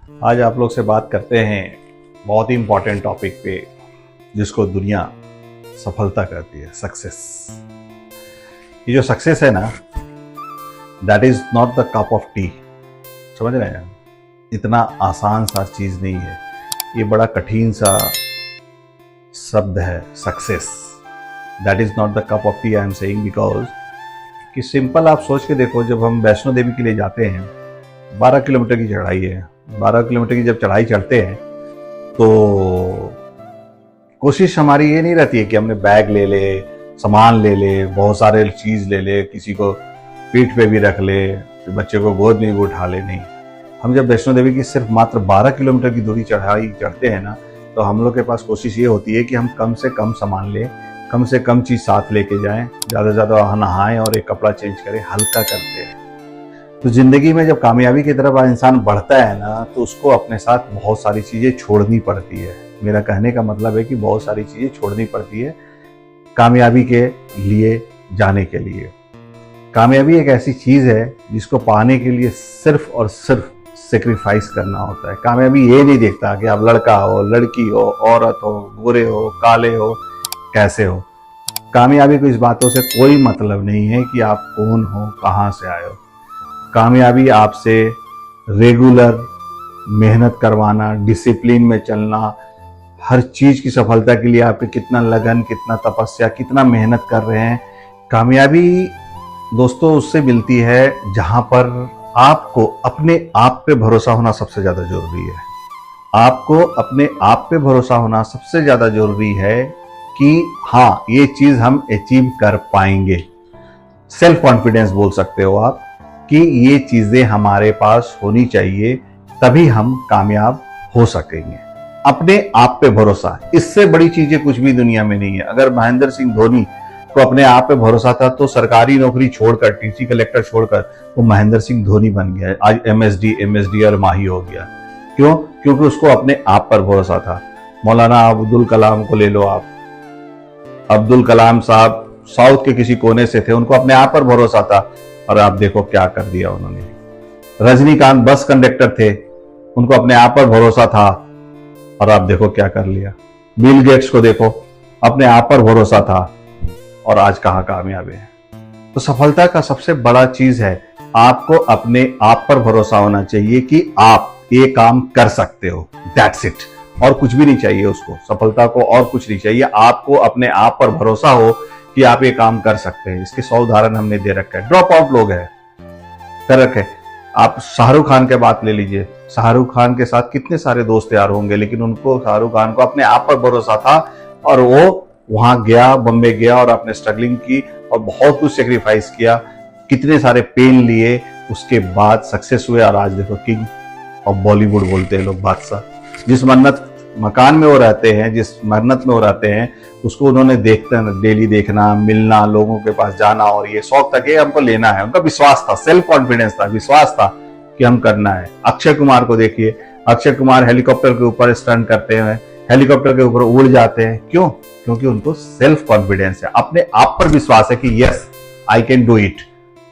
आज आप लोग से बात करते हैं बहुत ही इंपॉर्टेंट टॉपिक पे, जिसको दुनिया सफलता कहती है, सक्सेस। ये जो सक्सेस है ना, that is not the cup of T. समझ रहे हैं? इतना आसान सा चीज नहीं है, ये बड़ा कठिन सा शब्द है success. That is not the cup of T, I am saying, because कि सिंपल आप सोच के देखो, जब हम वैष्णो देवी के लिए जाते हैं, 12 किलोमीटर की चढ़ाई है। 12 किलोमीटर की जब चढ़ाई चढ़ते हैं तो कोशिश हमारी ये नहीं रहती है कि हमने बैग ले ले, सामान ले ले, बहुत सारे चीज ले ले, किसी को पीठ पे भी रख ले, बच्चे को गोद में भी उठा ले। नहीं, हम जब वैष्णो देवी की सिर्फ मात्र 12 किलोमीटर की दूरी चढ़ाई चढ़ते हैं ना, तो हम लोग के पास कोशिश ये होती है कि हम कम से कम सामान लें, कम से कम चीज साथ लेके जाएं, ज़्यादा से ज़्यादा नहाएं और एक कपड़ा चेंज करें, हल्का करते हैं। तो जिंदगी में जब कामयाबी की तरफ इंसान बढ़ता है ना, तो उसको अपने साथ बहुत सारी चीज़ें छोड़नी पड़ती है। मेरा कहने का मतलब है कि बहुत सारी चीज़ें छोड़नी पड़ती है कामयाबी के लिए जाने के लिए। कामयाबी एक ऐसी चीज़ है जिसको पाने के लिए सिर्फ और सिर्फ सेक्रीफाइस करना होता है। कामयाबी ये नहीं देखता कि आप लड़का हो, लड़की हो, औरत हो, गोरे हो, काले हो, कैसे हो। कामयाबी को इस बातों से कोई मतलब नहीं है कि आप कौन हो, कहाँ से आए हो। कामयाबी आपसे रेगुलर मेहनत करवाना, डिसिप्लिन में चलना, हर चीज की सफलता के लिए आपके कितना लगन, कितना तपस्या, कितना मेहनत कर रहे हैं। कामयाबी दोस्तों उससे मिलती है जहां पर आपको अपने आप पे भरोसा होना सबसे ज्यादा जरूरी है। आपको अपने आप पे भरोसा होना सबसे ज्यादा जरूरी है कि हाँ, ये चीज हम अचीव कर पाएंगे। सेल्फ कॉन्फिडेंस बोल सकते हो आप कि ये चीजें हमारे पास होनी चाहिए, तभी हम कामयाब हो सकेंगे। अपने आप पे भरोसा, इससे बड़ी चीजें कुछ भी दुनिया में नहीं है। अगर महेंद्र सिंह धोनी को अपने आप पे भरोसा था तो सरकारी नौकरी छोड़कर, टीसी कलेक्टर छोड़कर वो महेंद्र सिंह धोनी बन गया। आज एमएसडी और माही हो गया। क्यों? क्योंकि उसको अपने आप पर भरोसा था। मौलाना अब्दुल कलाम को ले लो आप। अब्दुल कलाम साहब साउथ के किसी कोने से थे, उनको अपने आप पर भरोसा था और आप देखो क्या कर दिया उन्होंने। रजनीकांत बस कंडक्टर थे, उनको अपने आप पर भरोसा था और आप देखो क्या कर लिया। बिल गेट्स को देखो, अपने आप पर भरोसा था और आज कहां कामयाब है। तो सफलता का सबसे बड़ा चीज है आपको अपने आप पर भरोसा होना चाहिए कि आप ये काम कर सकते हो। That's it. और कुछ भी नहीं चाहिए उसको, सफलता को और कुछ नहीं चाहिए। आपको अपने आप पर भरोसा हो कि आप ये काम कर सकते हैं। इसके 100 उदाहरण हमने दे रखा है। ड्रॉप आउट लोग हैं, कर रखे। आप शाहरुख खान के बात ले लीजिए। शाहरुख खान के साथ कितने सारे दोस्त यार होंगे, लेकिन उनको, शाहरुख खान को अपने आप पर भरोसा था और वो वहां गया, बम्बे गया और आपने स्ट्रगलिंग की और बहुत कुछ सेक्रीफाइस किया, कितने सारे पेन लिए, उसके बाद सक्सेस हुए और आज देखो किंग ऑफ बॉलीवुड बोलते हैं लोग, बादशाह। जिस मन्नत मकान में वो रहते हैं, जिस मन्नत में वो रहते हैं, उसको उन्होंने डेली देखना, मिलना, लोगों के पास जाना और ये शौक था कि हमको लेना है। उनका विश्वास था, सेल्फ कॉन्फिडेंस था, विश्वास था कि हम करना है। अक्षय कुमार को देखिए, अक्षय कुमार हेलीकॉप्टर के ऊपर स्टंट करते हैं, हेलीकॉप्टर के ऊपर उड़ जाते हैं। क्यों? क्योंकि उनको सेल्फ कॉन्फिडेंस है, अपने आप पर विश्वास है कि yes I can do it,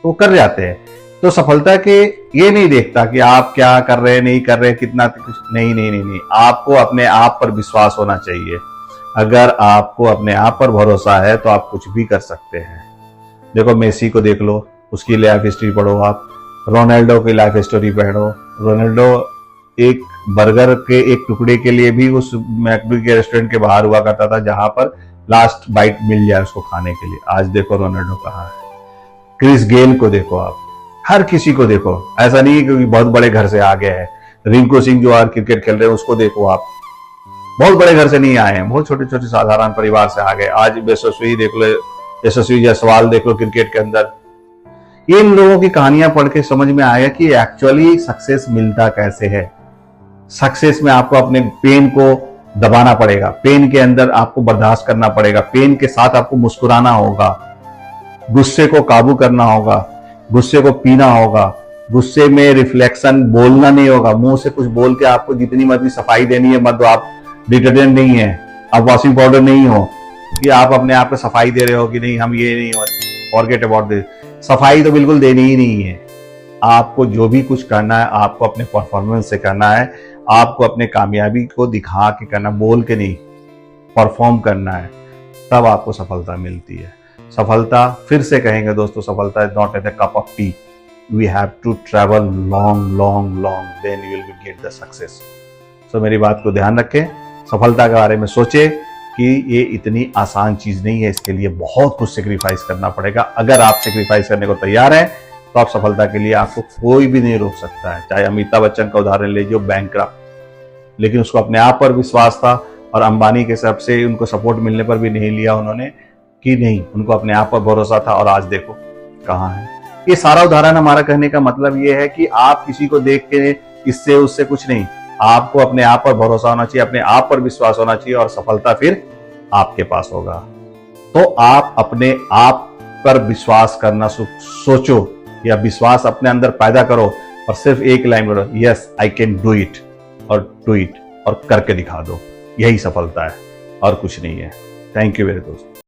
तो कर जाते हैं। तो सफलता के ये नहीं देखता कि आप क्या कर रहे हैं, नहीं कर रहे, कितना कुछ नहीं, नहीं नहीं नहीं। आपको अपने आप पर विश्वास होना चाहिए। अगर आपको अपने आप पर भरोसा है तो आप कुछ भी कर सकते हैं। देखो मेसी को देख लो, उसकी लाइफ हिस्ट्री पढ़ो आप, रोनाल्डो की लाइफ स्टोरी पढ़ो। रोनाल्डो एक बर्गर के एक टुकड़े के लिए भी उस मैकडू के रेस्टोरेंट के बाहर हुआ करता था, जहां पर लास्ट बाइट मिल जाए उसको खाने के लिए। आज देखो रोनाल्डो कहाँ है। क्रिस गेल को देखो आप, हर किसी को देखो। ऐसा नहीं है कि बहुत बड़े घर से आ गए हैं। रिंकू सिंह जो आज क्रिकेट खेल रहे हैं उसको देखो आप, बहुत बड़े घर से नहीं आए हैं, बहुत छोटे छोटे साधारण परिवार से आ गए। आज यशस्वी देख लो, यशस्वी जायसवाल देख लो क्रिकेट के अंदर। इन लोगों की कहानियां पढ़ के समझ में आया कि एक्चुअली सक्सेस मिलता कैसे है। सक्सेस में आपको अपने पेन को दबाना पड़ेगा, पेन के अंदर आपको बर्दाश्त करना पड़ेगा, पेन के साथ आपको मुस्कुराना होगा, गुस्से को काबू करना होगा, गुस्से को पीना होगा, गुस्से में रिफ्लेक्शन बोलना नहीं होगा। मुंह से कुछ बोल के आपको जितनी मर्जी सफाई देनी है मत दो। आप डिटर्जेंट नहीं है, आप वॉशिंग पाउडर नहीं हो कि आप अपने आप को सफाई दे रहे हो कि नहीं हम ये नहीं हो। Forget about this. सफाई तो बिल्कुल देनी ही नहीं है। आपको जो भी कुछ करना है आपको अपने परफॉर्मेंस से करना है, आपको अपने कामयाबी को दिखा के करना, बोल के नहीं, परफॉर्म करना है, तब आपको सफलता मिलती है। सफलता फिर से कहेंगे दोस्तों, सफलता is not at a cup of tea, we have to travel long long long, then you will get the success. So मेरी बात को ध्यान रखें, सफलता के बारे में सोचे कि ये इतनी आसान चीज नहीं है, इसके लिए बहुत कुछ सेक्रीफाइस करना पड़ेगा। अगर आप सेक्रीफाइस करने को तैयार हैं तो आप सफलता के लिए आपको कोई भी नहीं रोक सकता है। चाहे अमिताभ बच्चन का उदाहरण लीजिए, बैंकक्रप्ट, लेकिन उसको अपने आप पर विश्वास था, और अंबानी के सब से उनको सपोर्ट मिलने पर भी नहीं लिया उन्होंने, कि नहीं, उनको अपने आप पर भरोसा था, और आज देखो कहाँ है। ये सारा उदाहरण हमारा कहने का मतलब ये है कि आप किसी को देख के इससे उससे कुछ नहीं, आपको अपने आप पर भरोसा होना चाहिए, अपने आप पर विश्वास होना चाहिए, और सफलता फिर आपके पास होगा। तो आप अपने आप पर विश्वास करना सोचो, या विश्वास अपने अंदर पैदा करो, और सिर्फ एक लाइन बोलो, yes I can do it, और डू इट, और करके दिखा दो। यही सफलता है और कुछ नहीं है। थैंक यू मेरे दोस्त।